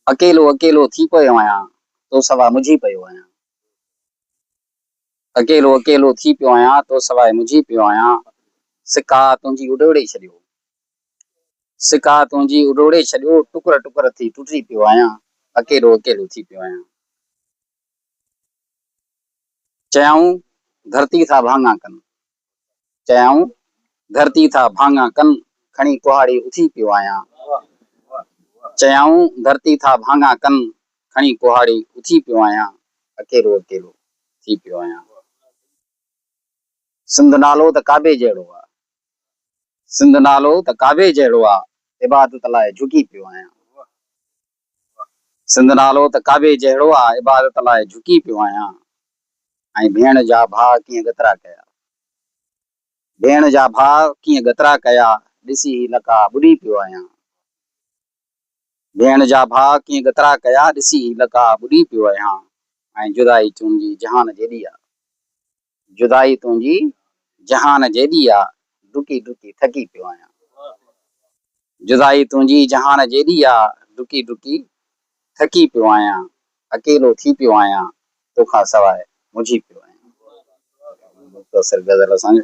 अकेलो अकेलो थी पियो आहियां तो सवा मुझी पियो आहियां। अकेलो अकेलो थी पियो आहियां तो सवाइ मुझी पियो आहियां। सिका तुंहिंजी उॾोड़े छॾियो, सिका तुंहिंजी उॾोड़े छॾियो, टुकर टुकर थी टुटी पियो आहियां। अकेलो अकेलो थी पियो आहियां। चयाऊं धरती था भाङा कनि, चयाऊं धरती था भाङा कनि, खणी कुहाड़ी उथी पियो आहियां। चयाऊं धरती था भाङा कनि, खणी कुहाड़ी उथी पियो आहियां। अकेलो अकेलो थी पियो आहियां। सिंध नालो त काबे जहिड़ो आहे, सिंध नालो त काबे जहिड़ो आहे, इबादत लाइ झुकी पियो आहियां। सिंध नालो त काबे जहिड़ो आहे, इबादत लाइ झुकी पियो आहियां। ऐं भेण जा भाउ कीअं गतरा कया, भेण जा भाउ कीअं गतरा कया, ॾिसी ही लका ॿुॾी पियो आहियां। भेण जा भाउ कीअं गतरा कया, ॾिसी ही लका ॿुॾी पियो आहियां। ऐं जुदाई तुंहिंजी जहान जेॾी आहे, जुदाई तुंहिंजी जहान जेॾी आहे, डुकी डुकी थकी पियो आहियां। जुदाई तुंहिंजी जहान जेॾी आहे, डुकी डुकी थकी पियो आहियां। अकेलो थी पियो आहियां, तोखां सवाइ मुझी पियो आहियां। गज़ल असांजो।